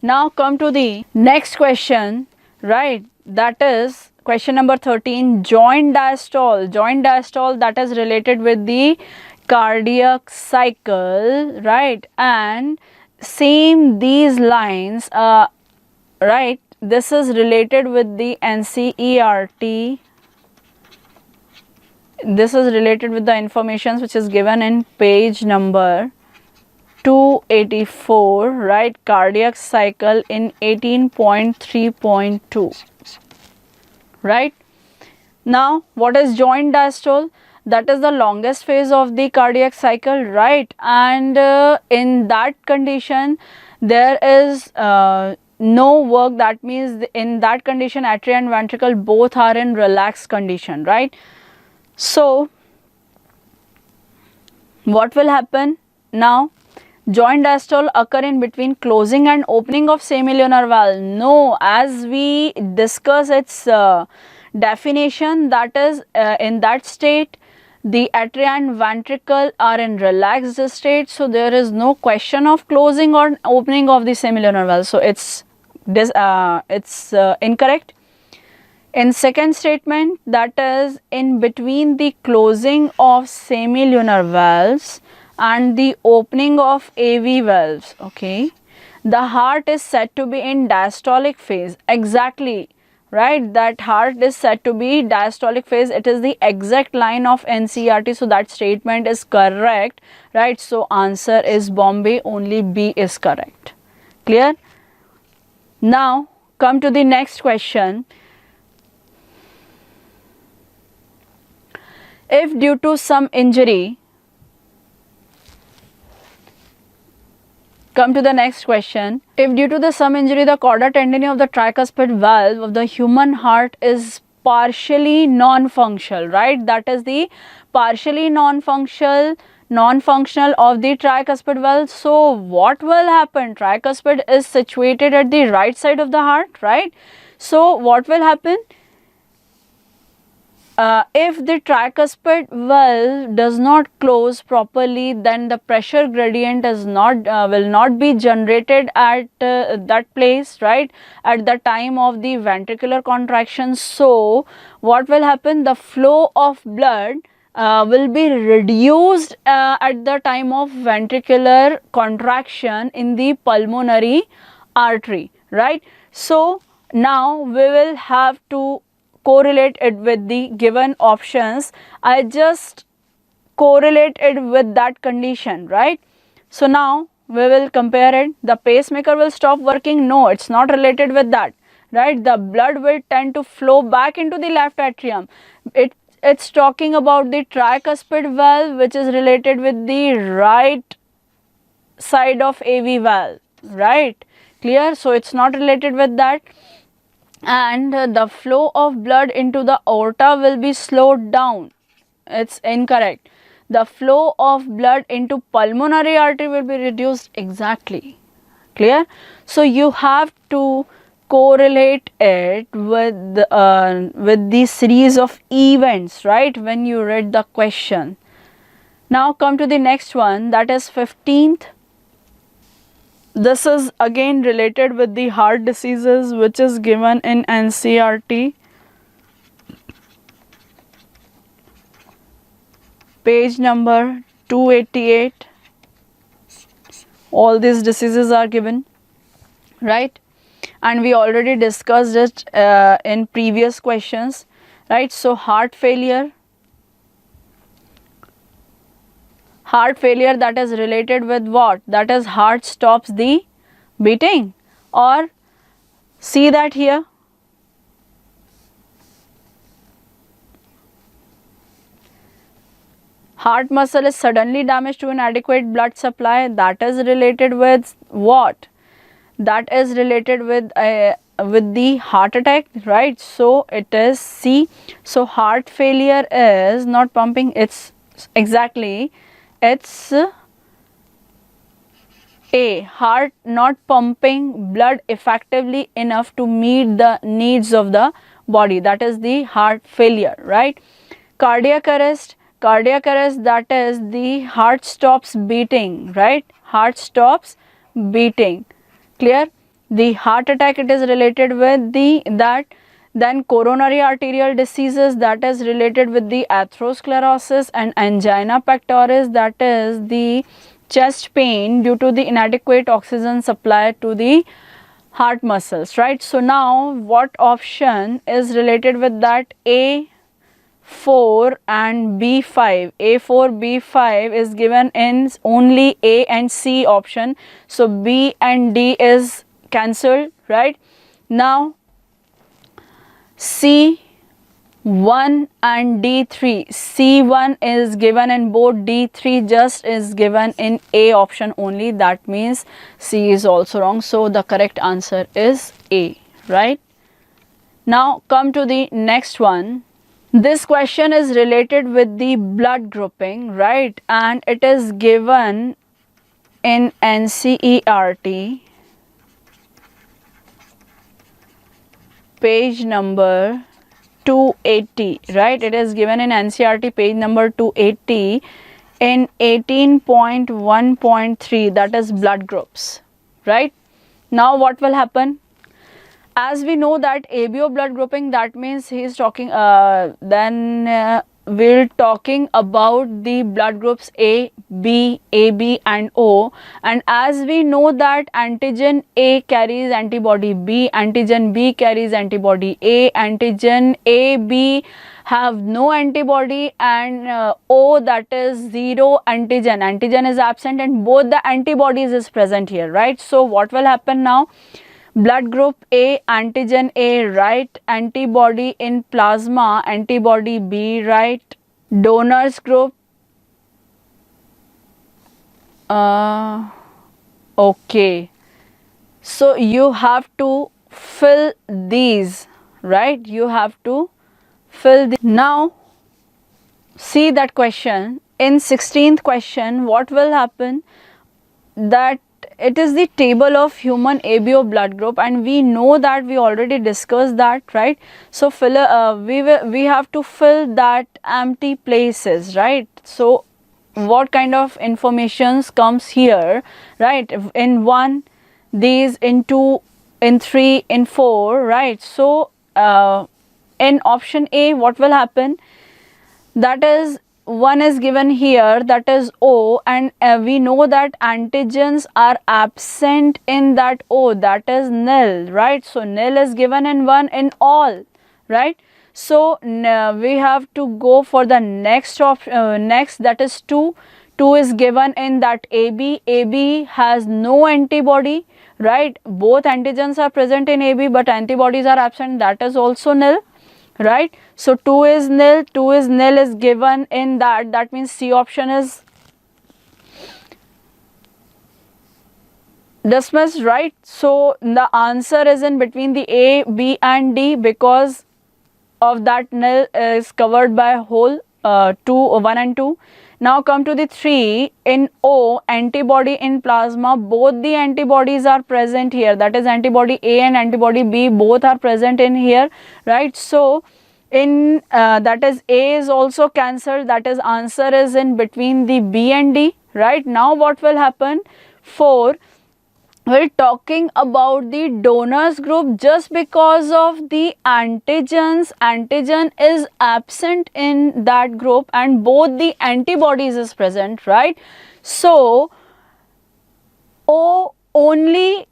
Now come to the next question, right? That is question number 13, joint diastole. Joint diastole, that is related with the cardiac cycle, right? And same these lines, right? This is related with the NCERT. This is related with the information which is given in page number 284, right? Cardiac cycle in 18.3.2, right? Now, what is joint diastole? That is the longest phase of the cardiac cycle, right? And in that condition, there is no work. That means in that condition, atria and ventricle both are in relaxed condition, right? So, what will happen now? Joint diastole occur in between closing and opening of semilunar valve. No, as we discuss its definition, that is in that state the atria and ventricle are in relaxed state, so there is no question of closing or opening of the semilunar valve. So it's incorrect. In second statement, that is in between the closing of semilunar valves and the opening of AV valves, okay, the heart is said to be in diastolic phase. Exactly, right? That heart is said to be diastolic phase. It is the exact line of NCERT, so that statement is correct, right? So answer is Bombay, only B is correct. Clear? Now come to the next question. If due to some injury, come to the next question. If due to the some injury, the chorda tendineae of the tricuspid valve of the human heart is partially non-functional, right? That is the partially non-functional of the tricuspid valve. So what will happen? Tricuspid is situated at the right side of the heart, right? So what will happen? If the tricuspid valve does not close properly, then the pressure gradient is will not be generated at that place, right, at the time of the ventricular contraction. So what will happen? The flow of blood will be reduced at the time of ventricular contraction in the pulmonary artery, right? So now we will have to correlate it with the given options. I just correlate it with that condition, right? So now we will compare it. The pacemaker will stop working. No, it's not related with that, right? The blood will tend to flow back into the left atrium. It's talking about the tricuspid valve, which is related with the right side of AV valve, right? Clear? So it's not related with that. And the flow of blood into the aorta will be slowed down. It's incorrect. The flow of blood into pulmonary artery will be reduced. Exactly. Clear? So you have to correlate it with the series of events, right, when you read the question. Now come to the next one, that is 15th. This is again related with the heart diseases, which is given in NCERT, page number 288. All these diseases are given, right? And we already discussed it in previous questions, right? So heart failure, that is related with what? That is heart stops the beating, or see that here. Heart muscle is suddenly damaged to inadequate blood supply. That is related with what? That is related with the heart attack, right? So it is C. So heart failure is not pumping. It's exactly, it's A, heart not pumping blood effectively enough to meet the needs of the body. That is the heart failure, right? Cardiac arrest, that is the heart stops beating, right? Heart stops beating. Clear? The heart attack, it is related with that. Then coronary arterial diseases, that is related with the atherosclerosis, and angina pectoris, that is the chest pain due to the inadequate oxygen supply to the heart muscles, right? So now what option is related with that? A4 and B5. A4, B5 is given in only A and C option. So B and D is cancelled, right? Now C1 and D3. C1 is given in both, D3 just is given in A option only. That means C is also wrong. So the correct answer is A, right? Now come to the next one. This question is related with the blood grouping, right? And it is given in NCERT, page number 280, right? It is given in NCERT page number 280 in 18.1.3, that is blood groups, right? Now what will happen? As we know that ABO blood grouping, that means he is talking, we're talking about the blood groups A, B, AB and O, and as we know that antigen A carries antibody B, antigen B carries antibody A, antigen A, B have no antibody, and O, that is zero antigen, antigen is absent and both the antibodies is present here, right? So what will happen now? Blood group A, antigen A, right? Antibody in plasma, antibody B, right? Donors group, okay. So you have to fill these, right? You have to fill the. Now see that question. In 16th question, what will happen? That it is the table of human ABO blood group, and we know that we already discussed that, right? So we have to fill that empty places, right? So what kind of informations comes here, right? In 1, these, in 2, in 3, in 4, right? So in option A, what will happen? That is, 1 is given here, that is O, and we know that antigens are absent in that O, that is nil, right? So nil is given in 1 in all, right? So we have to go for the next option, next, that is 2. 2 is given in that AB. AB has no antibody, right? Both antigens are present in AB but antibodies are absent, that is also nil, right? So 2 is nil, 2 is nil is given in that, that means C option is dismissed, right? So the answer is in between the A, B and D, because of that nil is covered by whole 1 and 2. Now come to the 3. In O, antibody in plasma, both the antibodies are present here, that is antibody A and antibody B, both are present in here, right? So in that is A is also cancelled, that is answer is in between the B and D, right? Now what will happen? 4, we're talking about the donors group. Just because of the antigens, antigen is absent in that group and both the antibodies is present, right? So O only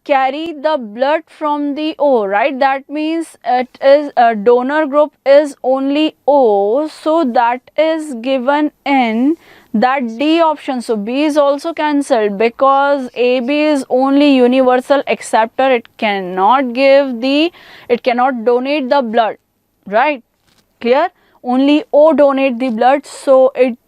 carry the blood from the O, right? That means it is a donor group is only O, so that is given in that D option. So B is also cancelled because AB is only universal acceptor, it cannot donate the blood, right? Clear? Only O donate the blood, so it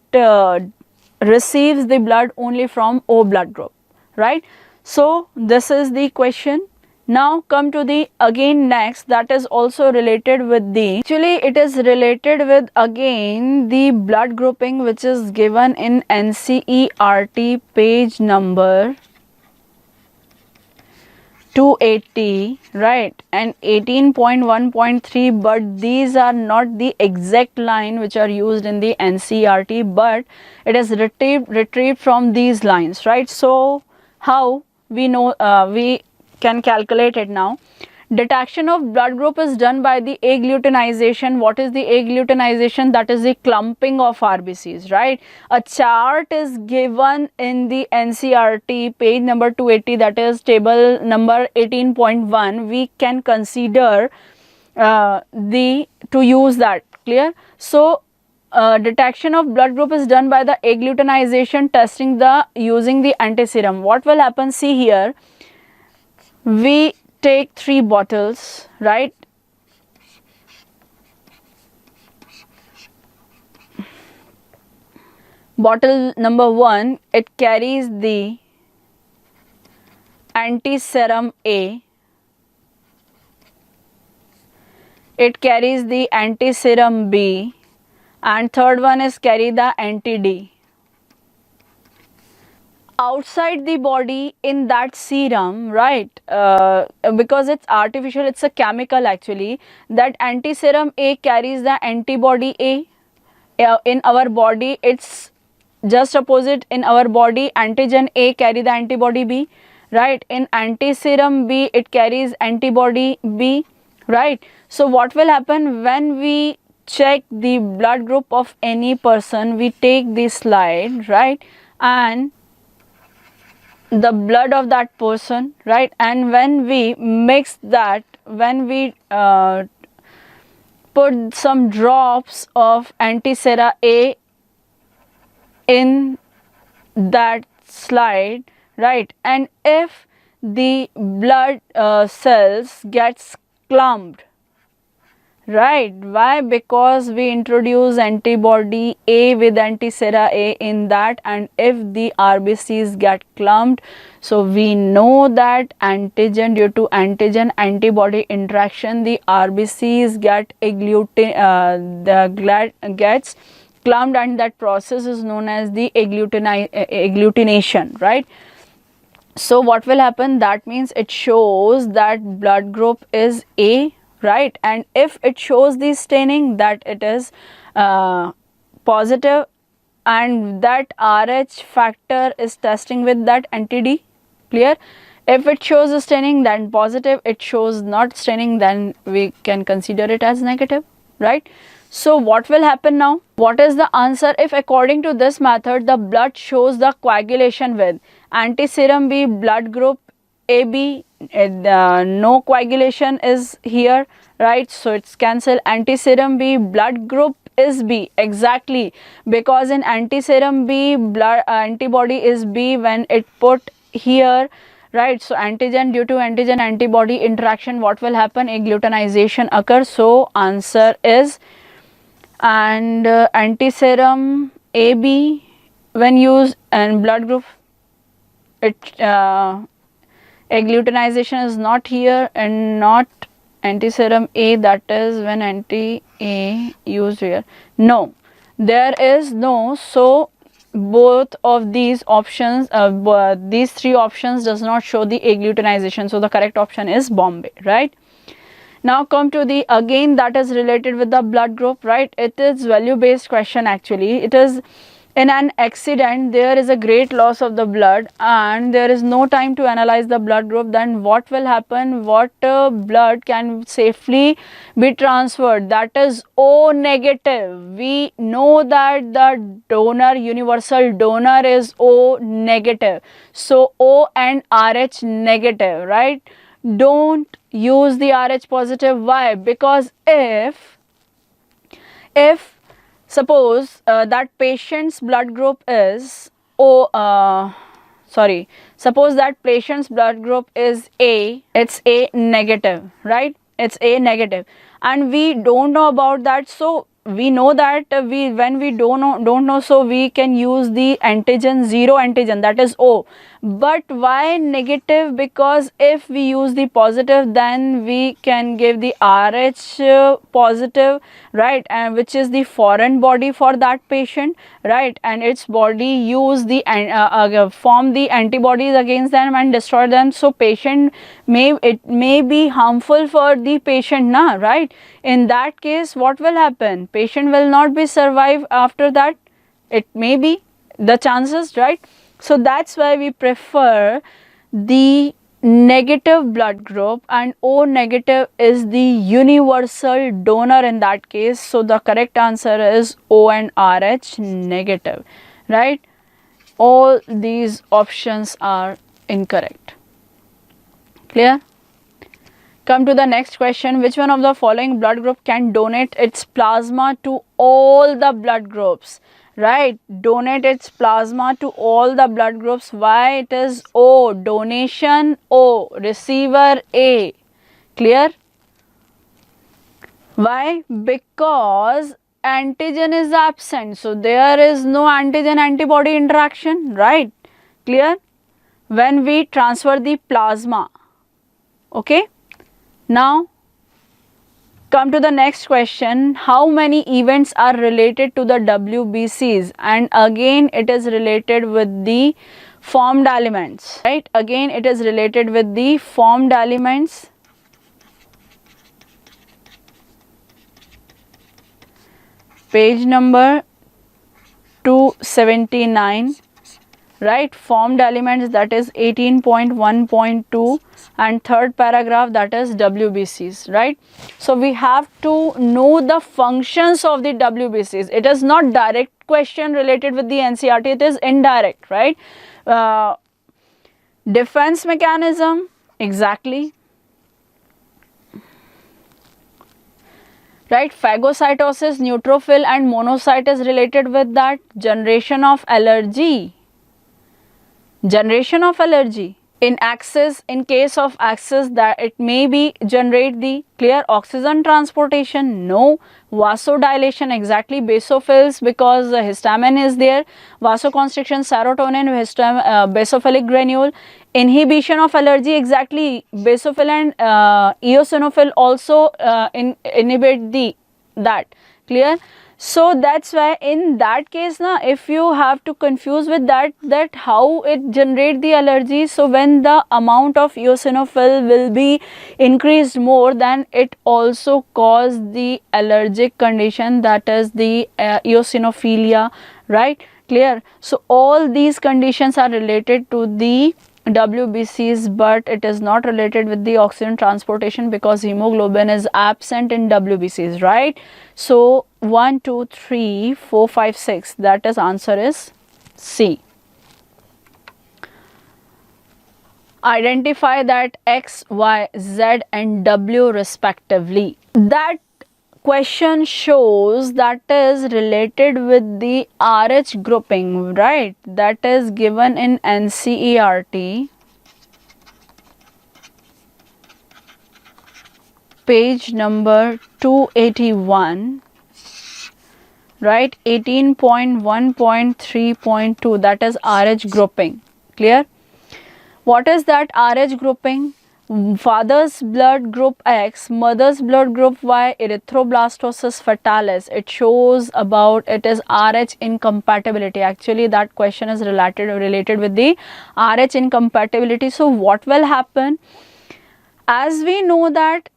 receives the blood only from O blood group, right? So this is the question. Now come to the again next, that is also related with the, actually it is related with again the blood grouping which is given in NCERT page number 280, right, and 18.1.3, but these are not the exact line which are used in the NCERT, but it is retrieved from these lines, right? So how we know, we can calculate it now. Detection of blood group is done by the agglutinization. What is the agglutinization? That is the clumping of RBCs, right? A chart is given in the NCRT page number 280, that is table number 18.1. We can consider to use that. Clear? So detection of blood group is done by the agglutinization testing using the antiserum. What will happen? See here, we take 3 bottles, right? Bottle number 1, it carries the antiserum A, it carries the antiserum B, and third one is carry the anti-D. Outside the body in that serum, right, because it's artificial, it's a chemical actually, that antiserum A carries the antibody A. In our body it's just opposite. In our body, antigen A carry the antibody B, right? In antiserum B it carries antibody B, right? So what will happen when we check the blood group of any person? We take this slide, right, and the blood of that person, right, and when we mix that, when we put some drops of antisera A in that slide, right, and if the blood cells gets clumped, right, why? Because we introduce antibody A with antisera A in that, and if the RBCs get clumped, so we know that antigen, due to antigen antibody interaction, the RBCs get gets clumped, and that process is known as the agglutination, right? So what will happen? That means it shows that blood group is A, right, and if it shows the staining, that it is positive, and that RH factor is testing with that anti-D. Clear? If it shows the staining, then positive. It shows not staining, then we can consider it as negative, right? So what will happen now? What is the answer? If according to this method the blood shows the coagulation with antiserum B, blood group AB, no coagulation is here, right, so it's cancelled. Antiserum B, blood group is B, exactly, because in antiserum B, blood antibody is B when it put here, right, so antigen, due to antigen antibody interaction, what will happen? Agglutinization occurs. So answer is, and antiserum AB when used and blood group, it agglutinization is not here, and not antiserum A, that is when anti-A used here. No, there is no. So both of these options, these 3 options does not show the agglutinization. So the correct option is Bombay, right? Now come to the again that is related with the blood group, right? It is value based question actually. It is, in an accident there is a great loss of the blood and there is no time to analyze the blood group, then what will happen? What blood can safely be transferred? That is O negative. We know that the donor, universal donor, is O negative. So O and RH negative, right? Don't use the RH positive. Why? Because if suppose that patient's blood group is suppose that patient's blood group is A, it's A negative, right? It's A negative, and we don't know about that. So we know that when we don't know, so we can use the antigen, 0 antigen, that is O. But why negative? Because if we use the positive, then we can give the RH positive, right, and which is the foreign body for that patient, right, and its body use the form the antibodies against them and destroy them. So patient may be harmful for the patient, na, right? In that case, what will happen? Patient will not be survive after that. It may be the chances, right? So that's why we prefer the negative blood group, and O negative is the universal donor in that case. So the correct answer is O and RH negative, right? All these options are incorrect. Clear? Come to the next question. Which one of the following blood group can donate its plasma to all the blood groups? Right, donate its plasma to all the blood groups. Why it is O? Donation O, receiver A. Clear? Why? Because antigen is absent, so there is no antigen antibody interaction, right? Clear? When we transfer the plasma. Okay, now come to the next question. How many events are related to the WBCs? And again it is related with the formed elements, right? Again it is related with the formed elements. Page number 279, right? Formed elements, that is 18.1.2, and third paragraph, that is WBCs, right? So we have to know the functions of the WBCs. It is not direct question related with the NCERT, it is indirect, right? Defense mechanism, exactly, right? Phagocytosis, neutrophil and monocyte is related with that. Generation of allergy, generation of allergy. In axis, in case of axis, that it may be generate the clear oxygen transportation, no. Vasodilation, exactly, basophils, because histamine is there. Vasoconstriction, serotonin, basophilic granule. Inhibition of allergy, exactly, basophil and eosinophil also inhibit the that. Clear? So that's why in that case na, if you have to confuse with that how it generate the allergy, so when the amount of eosinophil will be increased more, then it also cause the allergic condition, that is the eosinophilia, right? Clear? So all these conditions are related to the WBCs, but it is not related with the oxygen transportation because hemoglobin is absent in WBCs, right? So 1, 2, 3, 4, 5, 6, that is answer is C. Identify that X, Y, Z and W respectively. That question shows that is related with the RH grouping, right? That is given in NCERT, page number 281, right? 18.1.3.2, that is RH grouping. Clear? What is that RH grouping? Father's blood group X, mother's blood group Y, erythroblastosis fetalis. It shows about it is RH incompatibility. Actually that question is related with the RH incompatibility. So what will happen? As we know that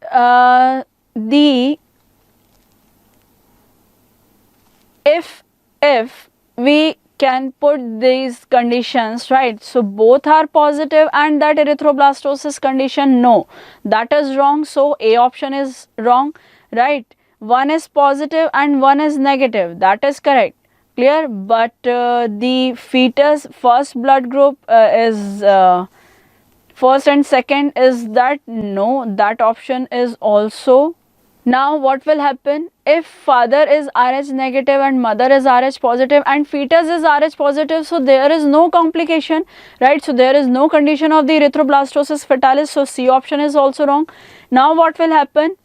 if we can put these conditions, right? So both are positive and that erythroblastosis condition, no, that is wrong. So A option is wrong, right? One is positive and one is negative, that is correct. Clear? But the fetus first blood group is first and second is that, no, that option is also. Now what will happen if father is RH negative and mother is RH positive and fetus is RH positive? So there is no complication, right? So there is no condition of the erythroblastosis fetalis. So C option is also wrong. Now what will happen?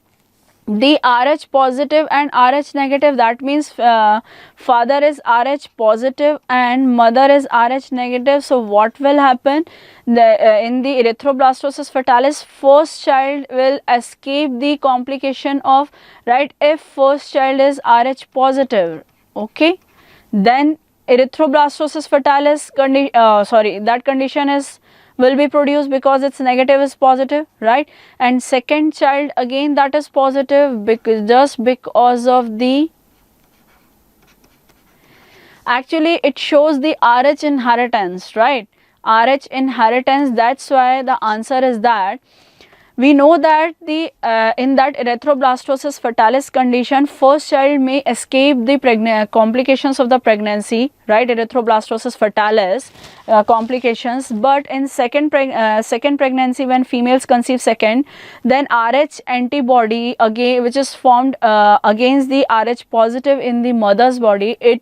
The RH positive and RH negative, that means father is RH positive and mother is RH negative. So what will happen? In the erythroblastosis fetalis, first child will escape the complication of, right, if first child is RH positive, okay, then erythroblastosis fetalis that condition is will be produced because its negative is positive, right? And second child again that is positive just because of the, actually it shows the RH inheritance, right? Rh inheritance. That's why the answer is that we know that the in that erythroblastosis fetalis condition, first child may escape the complications of the pregnancy, right? Erythroblastosis fetalis complications, but in second pregnancy, when females conceive second, then Rh antibody again, which is formed against the Rh positive in the mother's body, it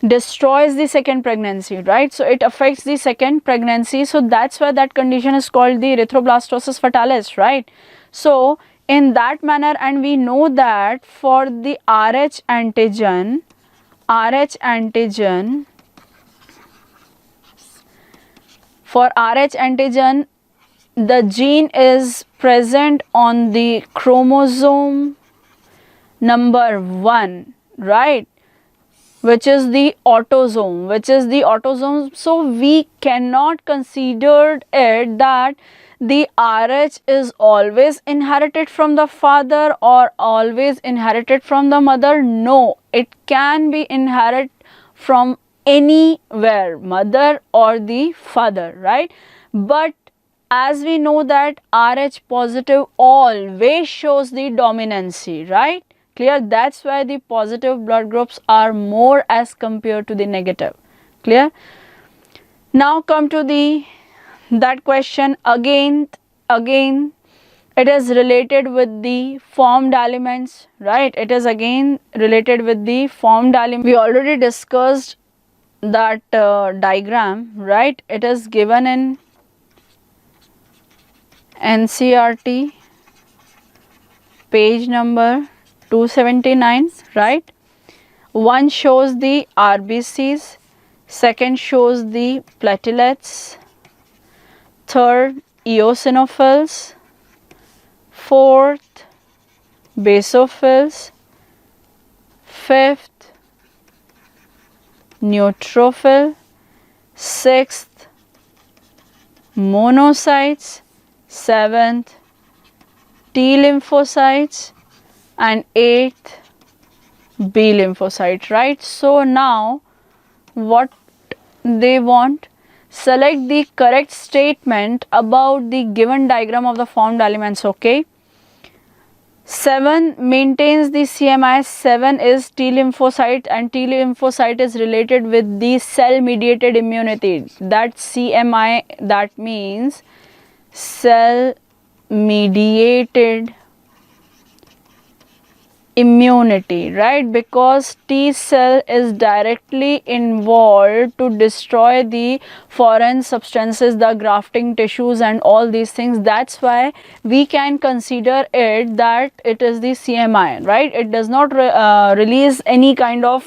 destroys the second pregnancy, right? So it affects the second pregnancy. So that's why that condition is called the erythroblastosis fetalis, right? So in that manner, and we know that for the Rh antigen, the gene is present on the chromosome number 1, right? Which is the autosome. So we cannot consider it that the Rh is always inherited from the father or always inherited from the mother. No, it can be inherited from anywhere, mother or the father, right? But as we know that Rh positive always shows the dominancy, right? Clear? That's why the positive blood groups are more as compared to the negative. Clear? Now come to that question again. It is related with the formed elements, right? It is again related with the formed element. We already discussed that diagram, right? It is given in NCERT page number 279, right? One shows the RBCs, second shows the platelets, third eosinophils, fourth basophils, fifth neutrophil, sixth monocytes, seventh T lymphocytes, and eighth B lymphocyte, right? So now what they want, select the correct statement about the given diagram of the formed elements. Okay, 7 maintains the CMI. 7 is T lymphocyte, and T lymphocyte is related with the cell mediated immunity. That CMI, that means cell mediated immunity, right? Because T cell is directly involved to destroy the foreign substances, the grafting tissues and all these things. That's why we can consider it that it is the CMI, right? It does not release any kind of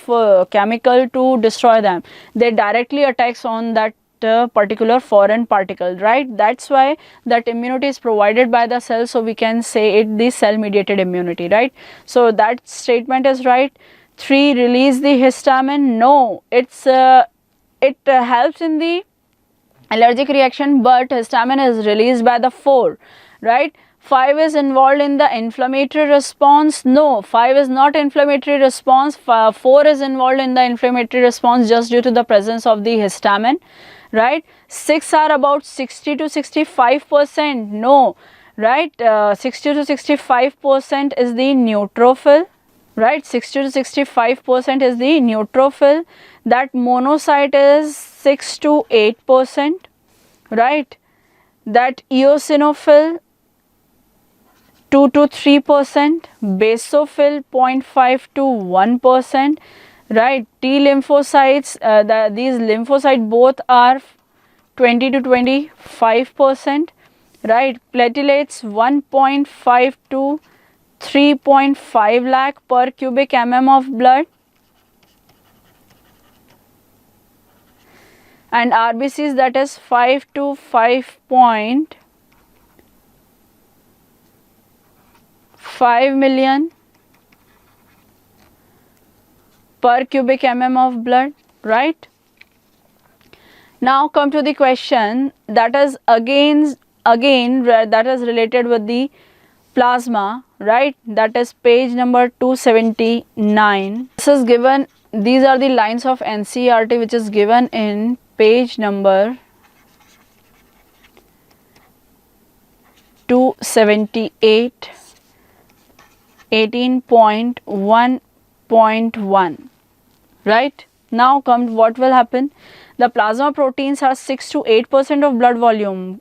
chemical to destroy them. They directly attacks on that particular foreign particle, right? That's why that immunity is provided by the cell, so we can say it the cell mediated immunity, right? So that statement is right. 3, release the histamine. No, it helps in the allergic reaction, but histamine is released by the 4, right? 5 is involved in the inflammatory response. No, 5 is not inflammatory response. 4 is involved in the inflammatory response just due to the presence of the histamine, right? 6 are about 60 to 65%. No, right? 60 to 65% is the neutrophil, right? 60 to 65% is the neutrophil. That monocyte is 6 to 8%, right? That eosinophil 2 to 3%, basophil 0.5 to 1%, right? T lymphocytes, these lymphocytes both are 20 to 25%, right? Platelets 1.5 to 3.5 lakh per cubic mm of blood, and RBCs, that is 5 to 5.5 million per cubic mm of blood, right? Now come to the question that is again that is related with the plasma, right? That is page number 279. This is given, these are the lines of NCERT which is given in page number 278, 18.1.1. Right? Now come, what will happen? The plasma proteins are 6 to 8% of blood volume.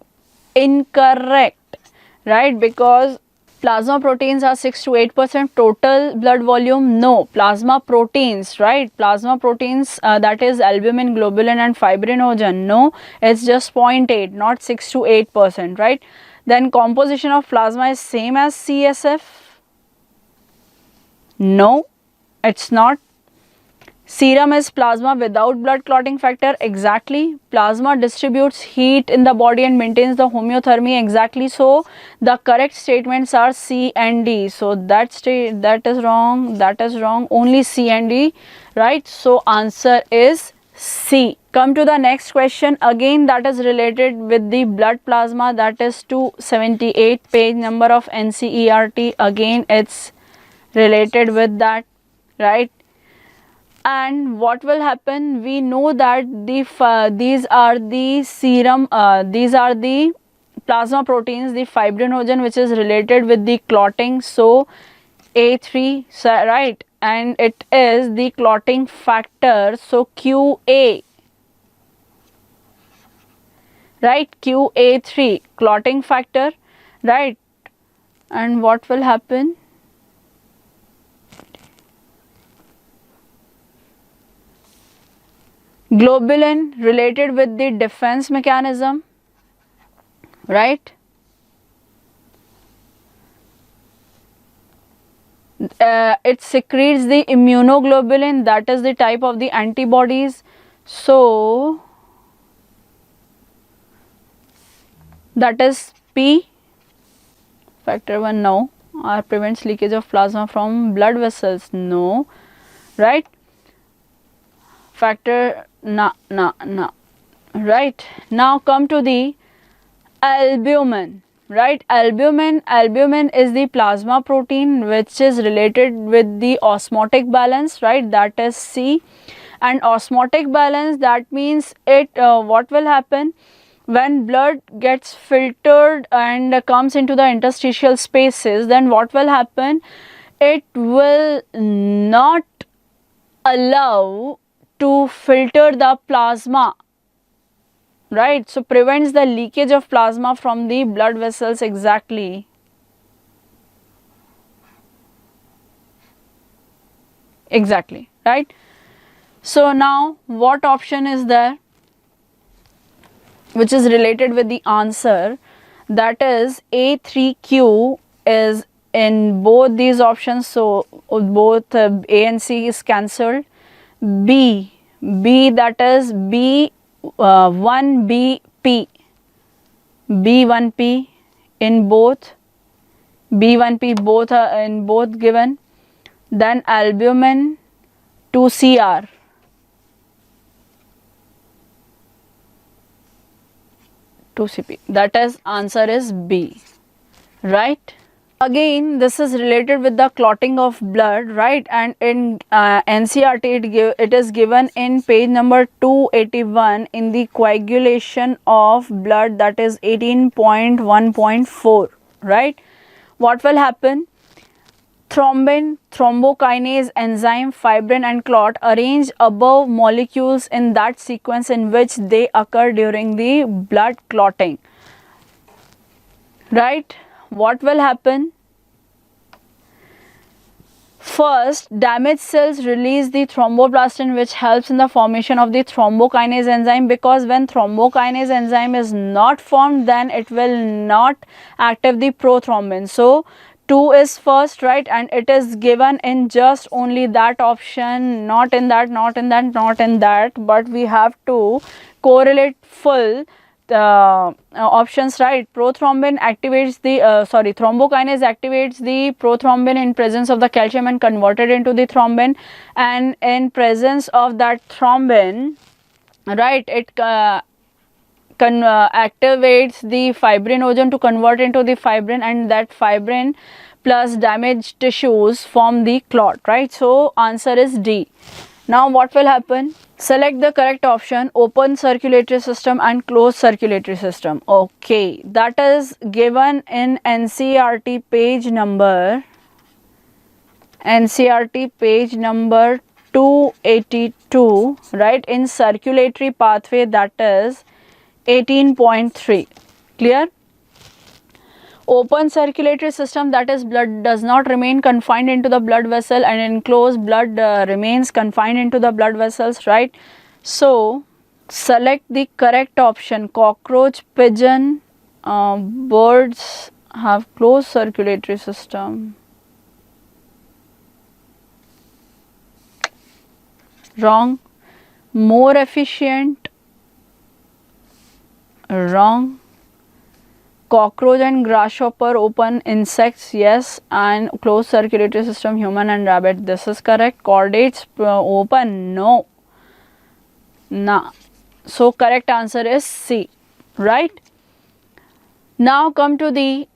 Incorrect, right? Because plasma proteins are 6 to 8% total blood volume. No, plasma proteins, right? Plasma proteins, that is albumin, globulin and fibrinogen. No, it's just 0.8, not 6 to 8%, right? Then composition of plasma is same as CSF. No, it's not. Serum is plasma without blood clotting factor. Exactly. Plasma distributes heat in the body and maintains the homeothermy. Exactly. So the correct statements are C and D. So that is wrong. That is wrong. Only C and D. Right. So answer is C. Come to the next question. Again, that is related with the blood plasma. That is 278 page number of NCERT. Again, it's related with that. Right. And what will happen? We know that these are the serum, these are the plasma proteins, the fibrinogen which is related with the clotting. So A3, right, and it is the clotting factor. So QA, right, QA3 clotting factor, right. And what will happen? Globulin related with the defense mechanism, right? It secretes the immunoglobulin, that is the type of the antibodies. So that is P. Factor 1, no. R prevents leakage of plasma from blood vessels, no, right? Factor no. Right. Now come to the albumin. Right, albumin is the plasma protein which is related with the osmotic balance, right, that is C. And osmotic balance, that means it what will happen when blood gets filtered and comes into the interstitial spaces, then what will happen? It will not allow to filter the plasma, right? So prevents the leakage of plasma from the blood vessels. Exactly. Exactly, right? So now what option is there which is related with the answer? That is A3Q is in both these options. So both A and C is cancelled. B, that is B1BP, B1P in both, B1P both are in both given. Then albumin 2CR, CP, that is answer is B, right? Again, this is related with the clotting of blood, right? And in NCERT, it is given in page number 281 in the coagulation of blood, that is 18.1.4, right? What will happen? Thrombin, thrombokinase enzyme, fibrin and clot arrange above molecules in that sequence in which they occur during the blood clotting, right? What will happen? First, damaged cells release the thromboplastin which helps in the formation of the thrombokinase enzyme, because when thrombokinase enzyme is not formed, then it will not active the prothrombin. So 2 is first, right, and it is given in just only that option, not in that, not in that, not in that, but we have to correlate full options, right? Prothrombin activates the thrombokinase activates the prothrombin in presence of the calcium and converted into the thrombin, and in presence of that thrombin, right, it activates the fibrinogen to convert into the fibrin, and that fibrin plus damaged tissues form the clot, right? So answer is D. Now what will happen? Select the correct option, open circulatory system and closed circulatory system. Okay, that is given in NCERT page number 282, right? In circulatory pathway, that is 18.3. Clear? Open circulatory system, that is blood does not remain confined into the blood vessel, and enclosed blood remains confined into the blood vessels, right? So select the correct option. Cockroach, pigeon, birds have closed circulatory system. Wrong. More efficient. Wrong. Cockroach and grasshopper, open insects, yes, and closed circulatory system, human and rabbit. This is correct. Chordates, open, no. Nah. So correct answer is C, right? Now come to the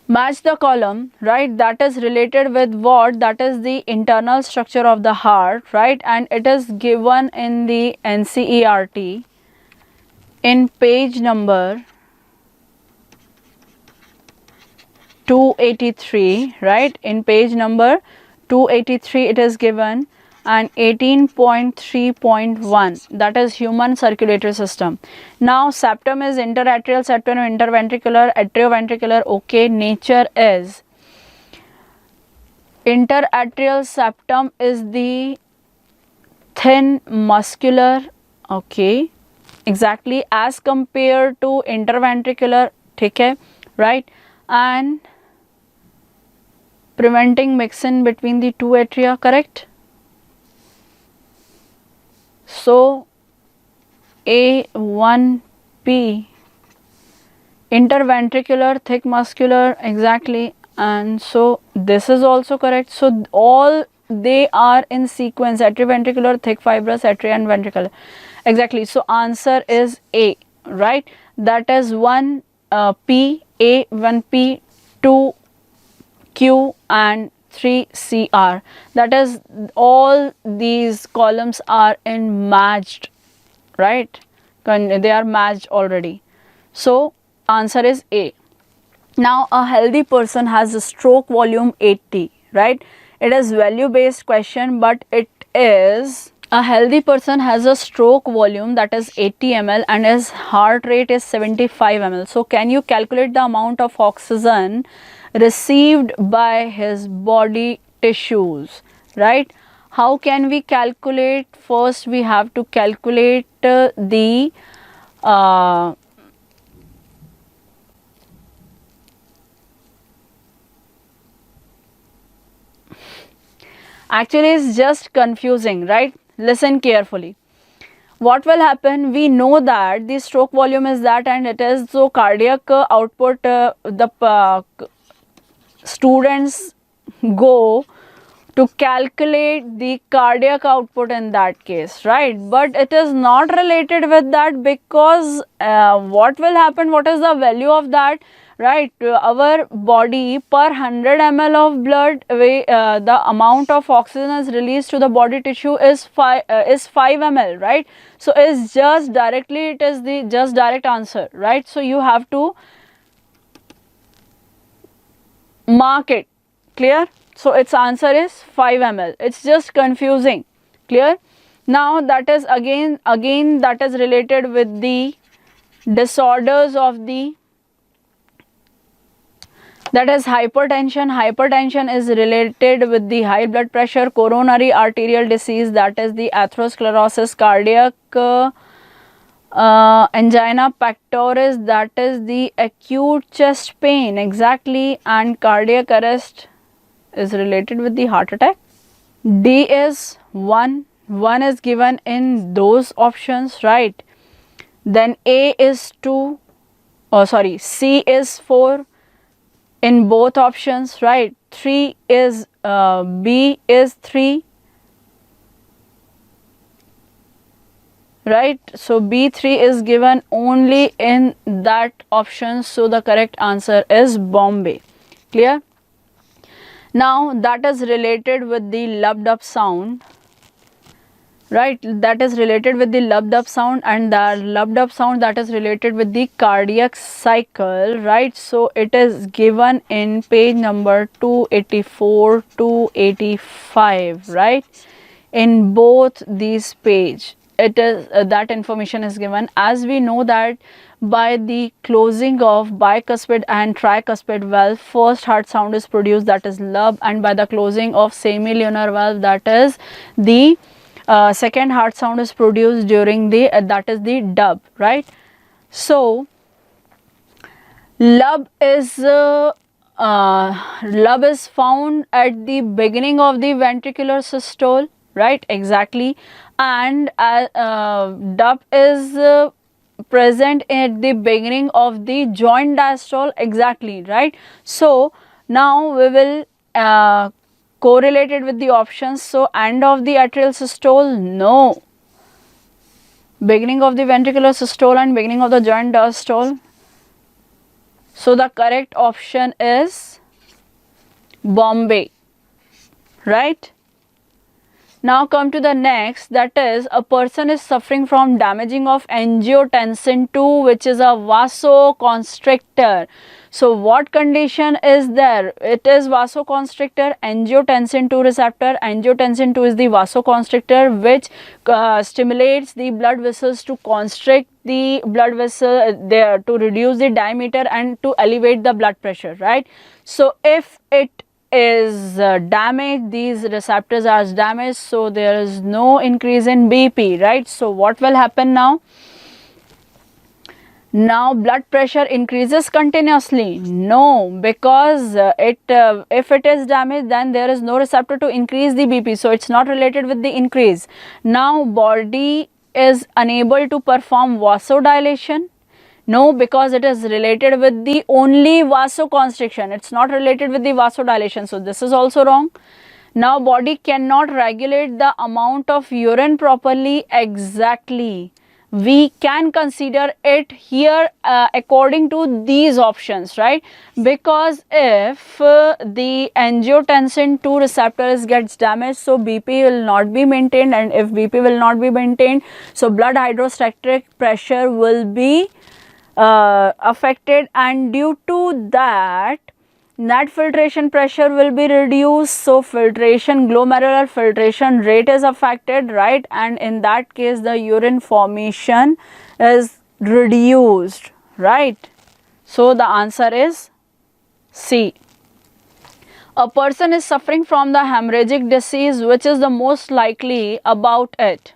match the column, right? That is related with what? That is the internal structure of the heart, right? And it is given in the NCERT in page number 283, right? In page number 283 it is given, and 18.3.1, that is human circulatory system. Now septum is interatrial septum, interventricular, atrioventricular. Okay, nature is interatrial septum is the thin muscular, okay, exactly, as compared to interventricular, okay, right? And preventing mixin between the two atria, correct? So A1P, interventricular, thick muscular, exactly, and so this is also correct. So all they are in sequence, atrioventricular, thick fibrous, atria and ventricular, exactly. So answer is A, right? That is 1 P, A, 1 P, 2 Q and 3 CR. That is, all these columns are in matched, right? They are matched already. So answer is A. Now a healthy person has a stroke volume 80, right? It is value based question, but it is a healthy person has a stroke volume that is 80 ml and his heart rate is 75 ml. So can you calculate the amount of oxygen received by his body tissues, right? How can we calculate? First we have to calculate the actually it's just confusing, right? Listen carefully. What will happen? We know that the stroke volume is that, and it is so cardiac output, the students go to calculate the cardiac output in that case, right? But it is not related with that, because what will happen, what is the value of that, right? Our body per 100 ml of blood, the amount of oxygen is released to the body tissue is 5 ml, right? So it's just directly, it is the just direct answer, right? So you have to mark it. Clear? So its answer is 5 ml. It's just confusing. Clear? Now that is again that is related with the disorders of the, that is hypertension. Hypertension is related with the high blood pressure, coronary arterial disease, that is the atherosclerosis, cardiac angina pectoris, that is the acute chest pain, exactly, and cardiac arrest is related with the heart attack. D is 1 is given in those options, right? Then A is 2, C is 4 in both options, right? 3 is B is 3, right? So B3 is given only in that option, so the correct answer is Bombay. Clear? Now that is related with the lubbed up sound, right? That is related with the lubbed up sound, and the lubbed up sound that is related with the cardiac cycle, right? So it is given in page number 284 to 85, right? In both these page it is that information is given. As we know that by the closing of bicuspid and tricuspid valve, first heart sound is produced, that is lub, and by the closing of semilunar valve, that is the second heart sound is produced during the that is the dub, right? So lub is found at the beginning of the ventricular systole, right? Exactly. And dub is present at the beginning of the joint diastole, exactly, right? So now we will correlate it with the options. So end of the atrial systole, no. Beginning of the ventricular systole and beginning of the joint diastole. So the correct option is Bombay, right? Now come to the next, that is a person is suffering from damaging of angiotensin II, which is a vasoconstrictor. So what condition is there? It is vasoconstrictor, angiotensin II receptor. Angiotensin II is the vasoconstrictor which stimulates the blood vessels to constrict the blood vessel there to reduce the diameter and to elevate the blood pressure, right? So if it is damaged, these receptors are damaged, so there is no increase in BP, right? So what will happen now? Now blood pressure increases continuously? No, because if it is damaged, then there is no receptor to increase the BP, so it's not related with the increase. Now body is unable to perform vasodilation? No, because it is related with the only vasoconstriction. It's not related with the vasodilation. So this is also wrong. Now body cannot regulate the amount of urine properly, exactly. We can consider it here according to these options, right? Because if the angiotensin II receptors gets damaged, so BP will not be maintained, and if BP will not be maintained, so blood hydrostatic pressure will be affected, and due to that net filtration pressure will be reduced, so filtration, glomerular filtration rate is affected, right? And in that case the urine formation is reduced, right? So the answer is C. A person is suffering from the hemorrhagic disease, which is the most likely about it?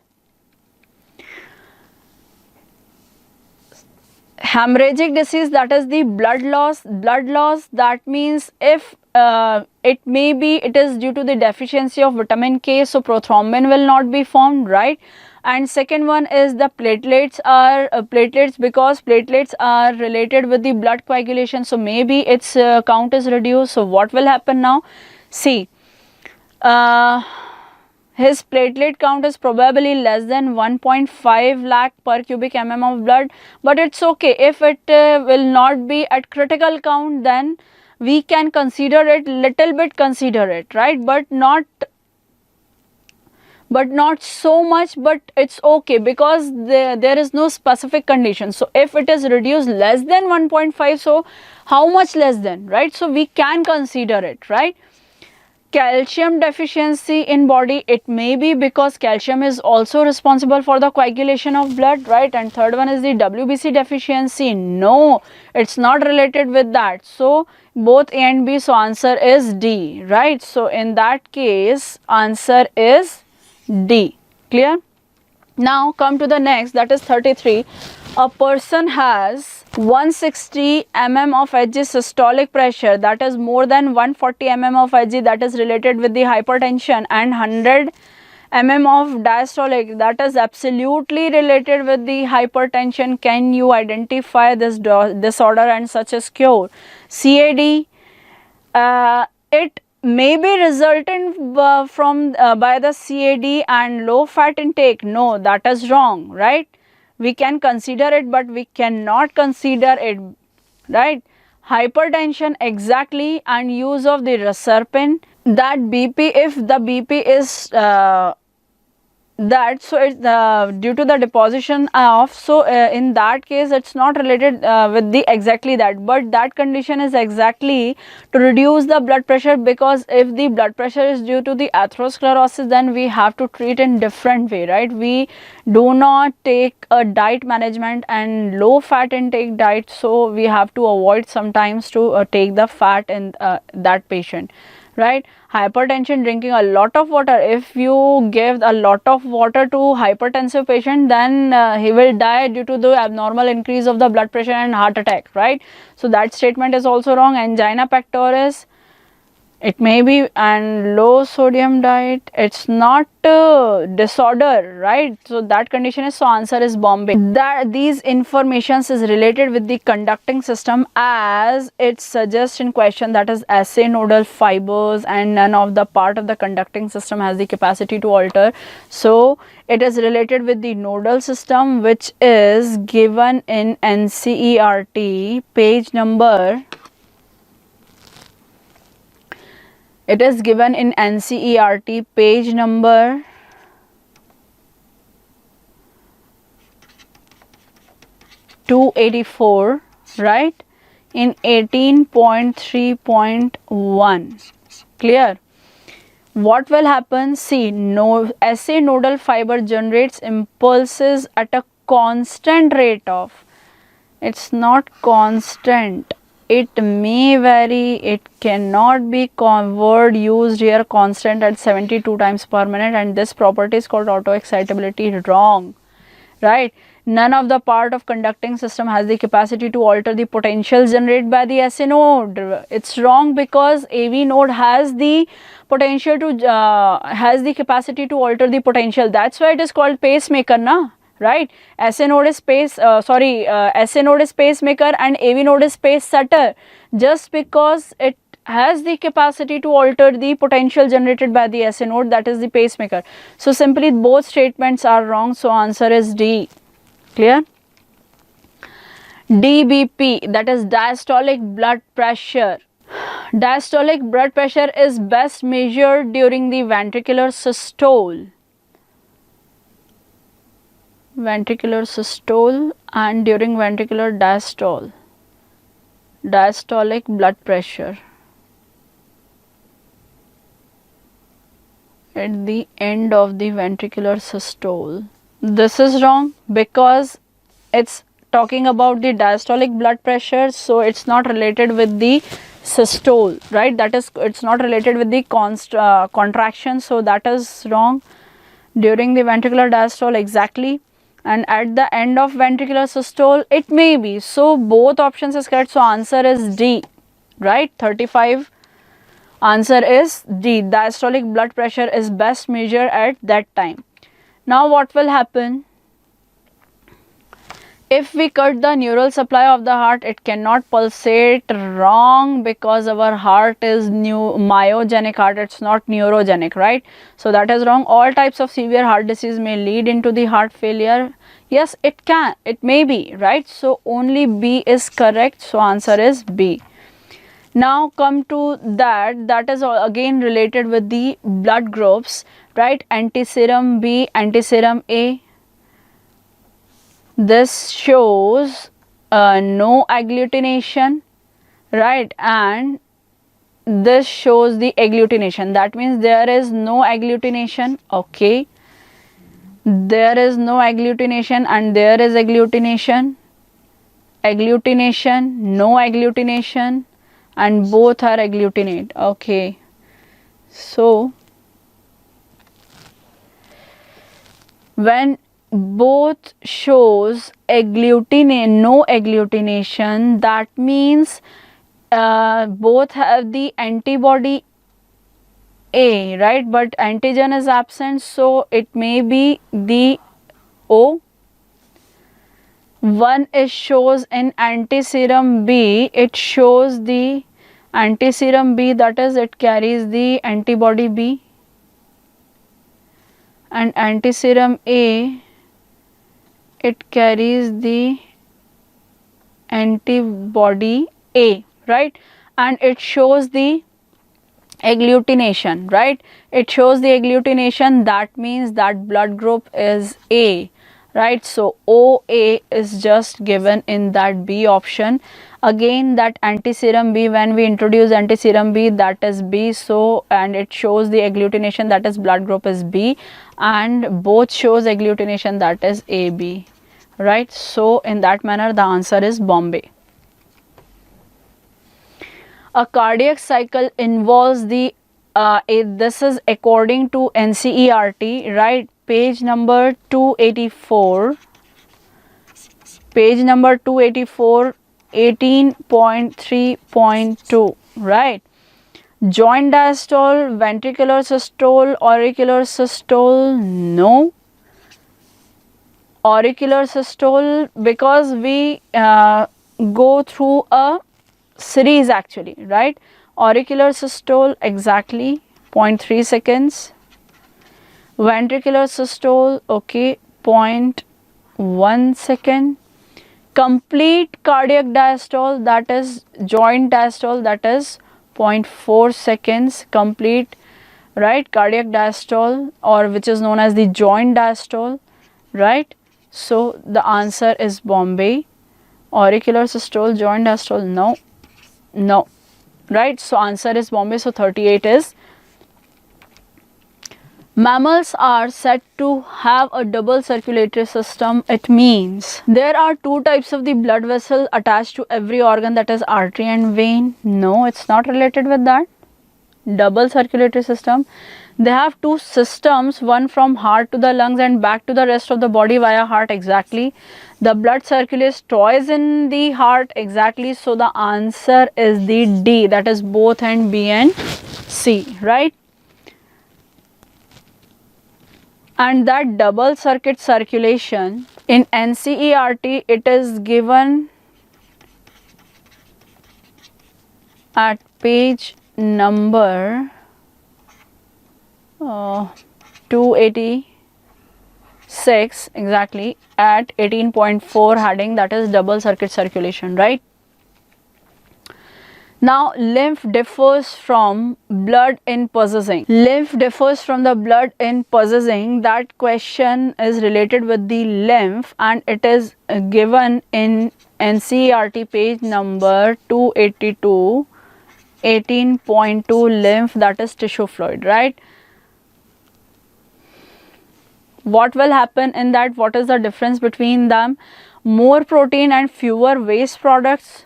Hemorrhagic disease, that is the blood loss. That means if it is due to the deficiency of vitamin K, so prothrombin will not be formed, right? And second one is the platelets because platelets are related with the blood coagulation, so maybe its count is reduced. So what will happen now? See, his platelet count is probably less than 1.5 lakh per cubic mm of blood, but it's okay. If it will not be at critical count, then we can consider it, little bit consider it, right? But not so much, but it's okay because there is no specific condition. So if it is reduced less than 1.5, so how much less than, right? So we can consider it, right? Calcium deficiency in body, it may be because calcium is also responsible for the coagulation of blood, right? And third one is the WBC deficiency. No, it's not related with that. So both A and B, so answer is D, right? So in that case answer is D. Clear? Now come to the next, that is 33. A person has 160 mm of Hg systolic pressure, that is more than 140 mm of Hg, that is related with the hypertension, and 100 mm of diastolic, that is absolutely related with the hypertension. Can you identify this disorder and such as cure? CAD, it may be resultant from by the CAD and low fat intake. No, that is wrong, right? We can consider it, but we cannot consider it, right? hypertension, exactly, and use of the reserpine. That BP, if the BP is that, so it's due to the deposition of, so in that case it's not related with the exactly that, but that condition is exactly to reduce the blood pressure, because if the blood pressure is due to the atherosclerosis, then we have to treat in different way, right? We do not take a diet management and low fat intake diet, so we have to avoid sometimes to take the fat in that patient, right? Hypertension, drinking a lot of water. If you give a lot of water to hypertensive patient, then he will die due to the abnormal increase of the blood pressure and heart attack, right? So that statement is also wrong. Angina pectoris, it may be, and low sodium diet, it's not disorder, right? So that condition is, so answer is Bombay. That these informations is related with the conducting system, as it suggests in question, that is assay nodal fibers, and none of the part of the conducting system has the capacity to alter. So it is related with the nodal system, which is given in NCERT page number. It is given in NCERT page number 284, right, in 18.3.1. Clear? What will happen? See, SA nodal fiber generates impulses at a constant rate of, it's not constant, it may vary, it cannot be word used here, constant at 72 times per minute, and this property is called auto excitability. Wrong, right? None of the part of conducting system has the capacity to alter the potential generated by the SA node. It's wrong, because AV node has the potential to has the capacity to alter the potential. That's why it is called pacemaker, na? Right? SA node is SA node is pacemaker and AV node is pace setter. Just because it has the capacity to alter the potential generated by the SA node, that is the pacemaker. So simply both statements are wrong. So answer is D. Clear? DBP, that is diastolic blood pressure. Diastolic blood pressure is best measured during the ventricular systole. Ventricular systole and during ventricular diastole. Diastolic blood pressure at the end of the ventricular systole. This is wrong, because it's talking about the diastolic blood pressure, so it's not related with the systole, right? That is, it's not related with the contraction, so that is wrong. During the ventricular diastole, exactly, and at the end of ventricular systole, it may be. So both options is correct. So answer is D, right? 35. Answer is D. Diastolic blood pressure is best measured at that time. Now what will happen? If we cut the neural supply of the heart, it cannot pulsate. Wrong, because our heart is myogenic heart, it's not neurogenic, right? So that is wrong. All types of severe heart disease may lead into the heart failure. Yes, it can, it may be, right? So only B is correct. So answer is B. Now come to that is again related with the blood groups, right? Antiserum B, antiserum A. This shows no agglutination, right? And this shows the agglutination. That means there is no agglutination. Okay. There is no agglutination and there is agglutination. Agglutination, no agglutination, and both are agglutinate. Okay. So when both shows no agglutination, that means both have the antibody A, right? But antigen is absent, so it may be the O. One is shows in antiserum B, it shows the antiserum B, that is, it carries the antibody B, and antiserum A, it carries the antibody A, right? And it shows the agglutination, right? It shows the agglutination, that means that blood group is A, right? So OA is just given in that B option. Again, that antiserum B, when we introduce antiserum B, that is B, so, and it shows the agglutination, that is blood group is B, and both shows agglutination, that is AB, right? So in that manner the answer is Bombay. A cardiac cycle involves the this is according to NCERT, right? Page number 284, page number 284, 18.3.2, right? Joint diastole, ventricular systole, auricular systole, no. Auricular systole, because we go through a series actually, right? Auricular systole, exactly 0.3 seconds. Ventricular systole, okay, 0.1 second. Complete cardiac diastole, that is joint diastole, that is 0.4 seconds complete, right? Cardiac diastole, or which is known as the joint diastole, right? So the answer is Bombay. Auricular systole, joint diastole, no, no, right? So answer is Bombay. So 38 is. Mammals are said to have a double circulatory system. It means there are two types of the blood vessel attached to every organ, that is artery and vein. No, it's not related with that. Double circulatory system. They have two systems, one from heart to the lungs and back to the rest of the body via heart, exactly. The blood circulates twice in the heart, exactly. So the answer is the D, that is both and B and C, right? And that double circuit circulation in NCERT, it is given at page number 286, exactly, at 18.4 heading, that is double circuit circulation, right? Now, lymph differs from blood in possessing. Lymph differs from the blood in possessing. That question is related with the lymph, and it is given in NCERT page number 282, 18.2, lymph, that is tissue fluid, right? What will happen in that? What is the difference between them? More protein and fewer waste products?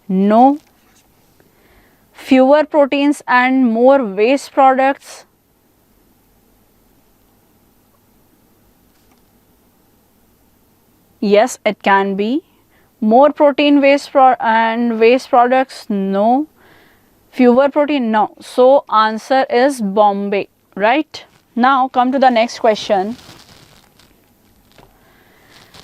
No. Fewer proteins and more waste products? Yes, it can be. More protein and waste products? No. Fewer protein? No. So answer is Bombay, right? Now come to the next question.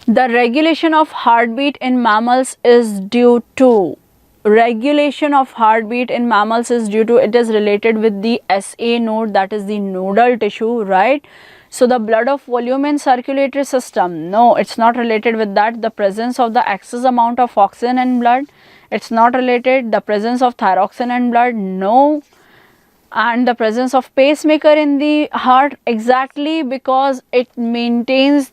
The regulation of heartbeat in mammals is due to. Regulation of heartbeat in mammals is due to, it is related with the SA node, that is the nodal tissue, right? So the blood of volume in circulatory system, no, it's not related with that. The presence of the excess amount of oxygen in blood, it's not related. The presence of thyroxine in blood, no. And the presence of pacemaker in the heart, exactly, because it maintains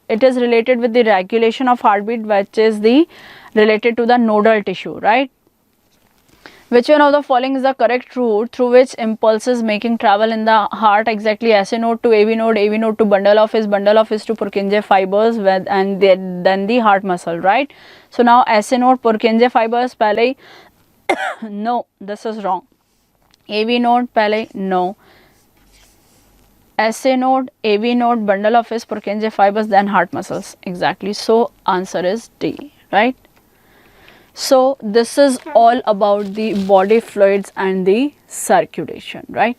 it is related with the regulation of heartbeat, which is the related to the nodal tissue, right? Which one of the following is the correct route through which impulses making travel in the heart? Exactly, SA node to AV node to bundle of his to Purkinje fibers, and then the heart muscle, right? So now SA node, Purkinje fibers, pehle no, this is wrong. AV node, pehle no. SA node, AV node, bundle of his Purkinje fibers, then heart muscles, exactly. So answer is D, right? So this is all about the body fluids and the circulation, right?